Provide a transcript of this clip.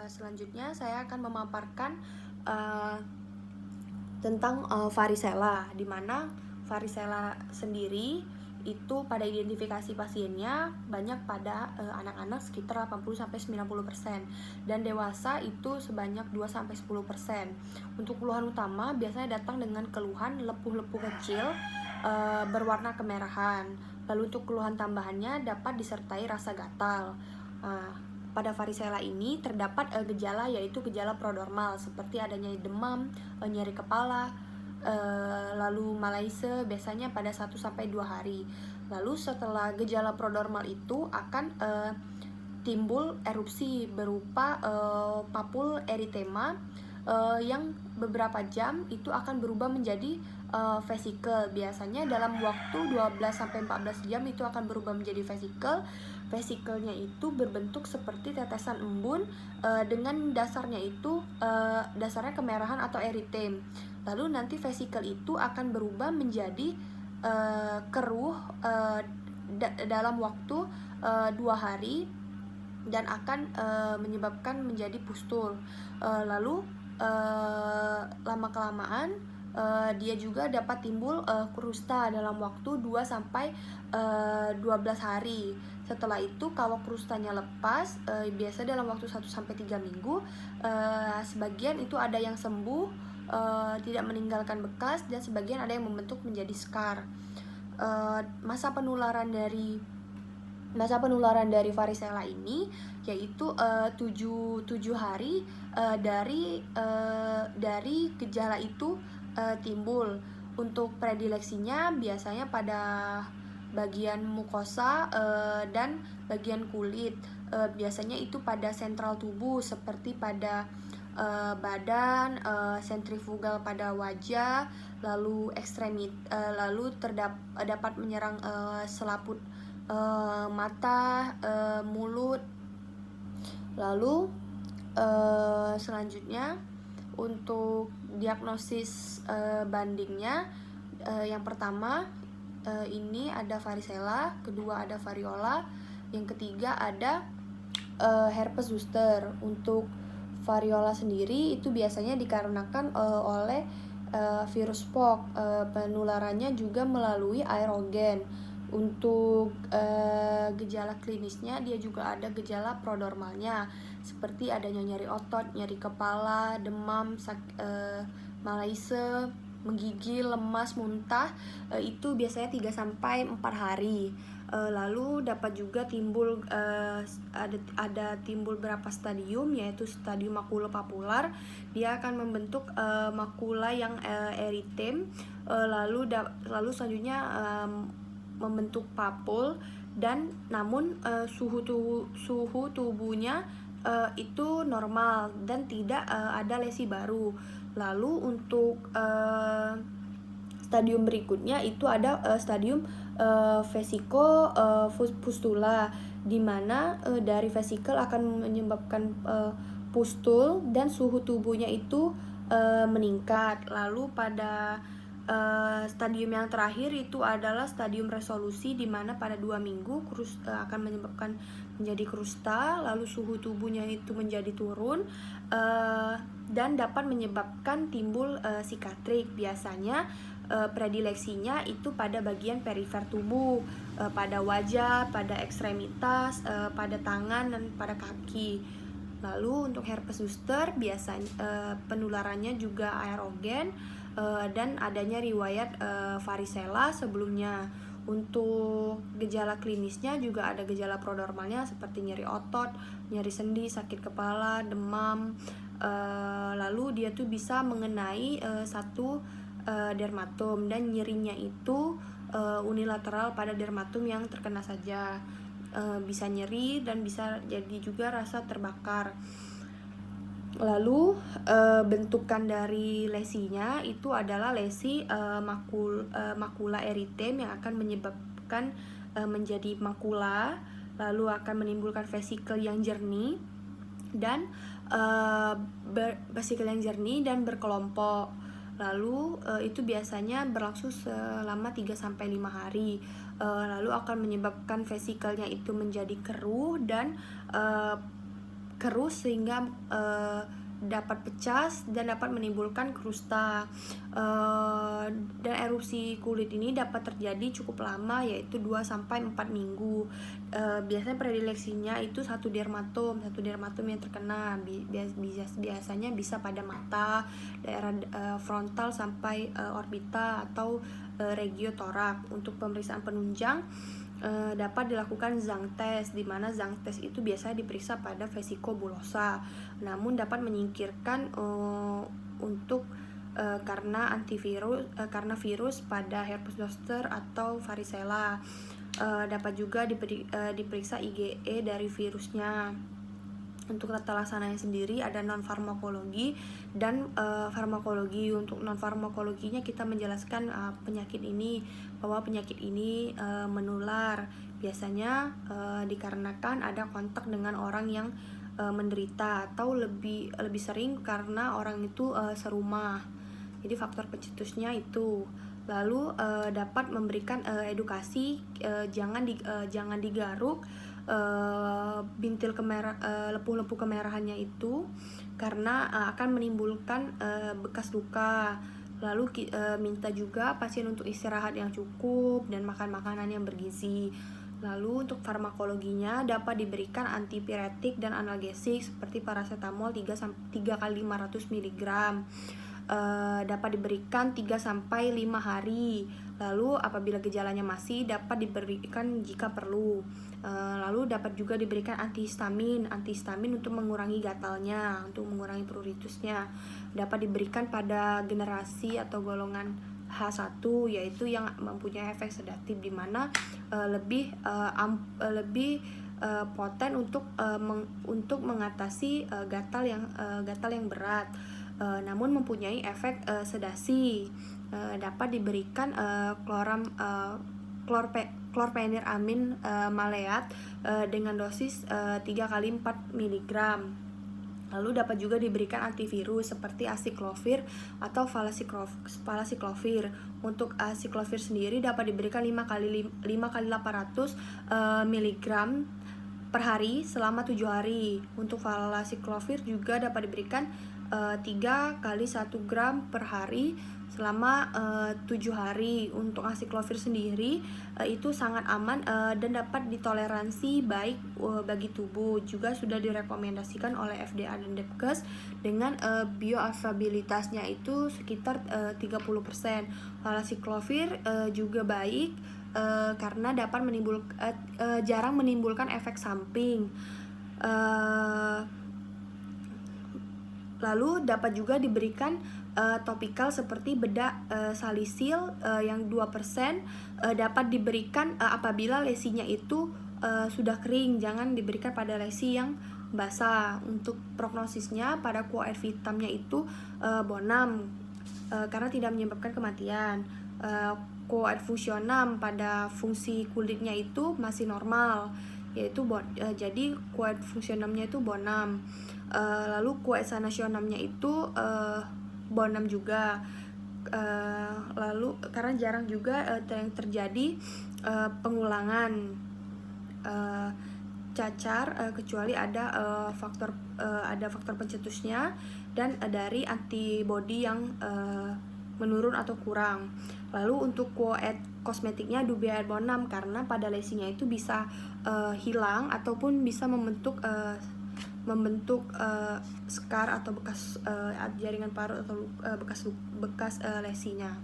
Selanjutnya saya akan memaparkan uh, tentang varicella, di mana varicella sendiri itu pada identifikasi pasiennya banyak pada anak-anak sekitar 80-90% dan dewasa itu sebanyak 2-10%. Untuk keluhan utama biasanya datang dengan keluhan lepuh-lepuh kecil berwarna kemerahan. Lalu untuk keluhan tambahannya dapat disertai rasa gatal. Pada varicella ini terdapat gejala, yaitu gejala prodromal seperti adanya demam, nyeri kepala, lalu malaise biasanya pada 1-2 hari. Lalu setelah gejala prodromal itu akan timbul erupsi berupa papul eritema yang beberapa jam itu akan berubah menjadi vesikel. Biasanya dalam waktu 12-14 jam itu akan berubah menjadi vesikel. Vesikelnya itu berbentuk seperti tetesan embun dengan dasarnya itu dasarnya kemerahan atau eritem. Lalu nanti vesikel itu akan berubah menjadi keruh dalam waktu 2 hari dan akan menyebabkan menjadi pustul. Lalu lama-kelamaan dia juga dapat timbul krusta dalam waktu 2-12 hari. Setelah itu kalau krustanya lepas, biasa dalam waktu 1-3 minggu, sebagian itu ada yang sembuh, tidak meninggalkan bekas, dan sebagian ada yang membentuk menjadi scar. Masa penularan dari varicella ini yaitu 7 hari dari gejala itu timbul. Untuk predileksinya biasanya pada bagian mukosa dan bagian kulit. Biasanya itu pada sentral tubuh seperti pada badan, sentrifugal pada wajah, lalu dapat menyerang selaput mata, mulut. Lalu selanjutnya untuk diagnosis bandingnya, yang pertama ini ada varicella, kedua ada variola, yang ketiga ada herpes zoster. Untuk variola sendiri itu biasanya dikarenakan oleh virus Pox. Penularannya juga melalui aerogen. Untuk gejala klinisnya dia juga ada gejala prodromalnya seperti adanya nyeri otot, nyeri kepala, demam, malaise, menggigil, lemas, muntah. Itu biasanya 3-4 hari. Lalu dapat juga timbul ada timbul berapa stadium, yaitu stadium makulopapular. Dia akan membentuk makula yang eritem. Lalu selanjutnya membentuk papul, dan namun suhu tubuhnya itu normal dan tidak ada lesi baru. Lalu untuk stadium berikutnya itu ada stadium vesiko-pustula, di mana dari vesikel akan menyebabkan pustul dan suhu tubuhnya itu meningkat. Lalu pada stadium yang terakhir itu adalah stadium resolusi, di mana pada 2 minggu akan menyebabkan menjadi krusta, lalu suhu tubuhnya itu menjadi turun dan dapat menyebabkan timbul sikatrik. Biasanya predileksinya itu pada bagian perifer tubuh, pada wajah, pada ekstremitas, pada tangan, dan pada kaki. Lalu untuk herpes zoster biasanya penularannya juga aerogen dan adanya riwayat varicella sebelumnya. Untuk gejala klinisnya juga ada gejala prodromalnya seperti nyeri otot, nyeri sendi, sakit kepala, demam. Lalu dia tuh bisa mengenai satu dermatom, dan nyerinya itu unilateral pada dermatom yang terkena saja. Bisa nyeri dan bisa jadi juga rasa terbakar. Lalu bentukan dari lesinya itu adalah lesi makula eritem yang akan menyebabkan menjadi makula, lalu akan menimbulkan vesikel yang jernih dan berkelompok. Lalu itu biasanya berlangsung selama 3-5 hari. Lalu akan menyebabkan vesikelnya itu menjadi keruh dan keruh sehingga dapat pecah dan dapat menimbulkan krusta. Dan erupsi kulit ini dapat terjadi cukup lama, yaitu 2-4 minggu. Biasanya predileksinya itu satu dermatom yang terkena. Biasanya bisa pada mata, daerah frontal sampai orbita atau regiotorak. Untuk pemeriksaan penunjang dapat dilakukan Zhang test, di mana Zhang test itu biasanya diperiksa pada vesiko bulosa, namun dapat menyingkirkan untuk karena virus pada herpes zoster atau varicella. Dapat juga diperiksa IgE dari virusnya. Untuk tata laksananya sendiri ada non farmakologi dan farmakologi. Untuk non farmakologinya kita menjelaskan bahwa penyakit ini menular. Biasanya dikarenakan ada kontak dengan orang yang menderita, atau lebih sering karena orang itu serumah. Jadi faktor pencetusnya itu. Lalu dapat memberikan edukasi, jangan digaruk bintil lepuh-lepuh kemerahannya itu, karena akan menimbulkan bekas luka. Lalu minta juga pasien untuk istirahat yang cukup dan makan makanan yang bergizi. Lalu untuk farmakologinya dapat diberikan antipiretik dan analgesik seperti paracetamol 3 kali 500 mg. Dapat diberikan 3-5 hari. Lalu apabila gejalanya masih, dapat diberikan jika perlu. Lalu dapat juga diberikan antihistamin untuk mengurangi gatalnya, untuk mengurangi pruritusnya. Dapat diberikan pada generasi atau golongan H1, yaitu yang mempunyai efek sedatif, di mana lebih poten untuk mengatasi gatal yang berat, namun mempunyai efek sedasi. Dapat diberikan chlorpheniramine maleat dengan dosis 3 kali 4 mg. Lalu dapat juga diberikan antivirus seperti aciclovir atau valaciclovir. Untuk aciclovir sendiri dapat diberikan 5 kali 800 mg per hari selama 7 hari. Untuk valaciclovir juga dapat diberikan 3 kali 1 gram per hari selama 7 hari. Untuk aciclovir sendiri itu sangat aman dan dapat ditoleransi baik bagi tubuh. Juga sudah direkomendasikan oleh FDA dan Depkes dengan bioavailabilitasnya itu sekitar 30%. Valaciclovir juga baik karena dapat jarang menimbulkan efek samping. Lalu dapat juga diberikan topikal seperti bedak salisil yang 2%, dapat diberikan apabila lesinya itu sudah kering, jangan diberikan pada lesi yang basah. Untuk prognosisnya pada coarvitamnya itu bonam karena tidak menyebabkan kematian. Coarfusionam pada fungsi kulitnya itu masih normal, yaitu jadi coarfusionamnya itu bonam. Lalu coarcanationamnya itu bonam juga. Lalu karena jarang juga yang terjadi pengulangan cacar, kecuali ada faktor pencetusnya dan dari antibodi yang menurun atau kurang. Lalu untuk kosmetiknya Dubiat bonam karena pada lesinya itu bisa hilang ataupun bisa membentuk scar atau bekas jaringan parut atau bekas lesinya.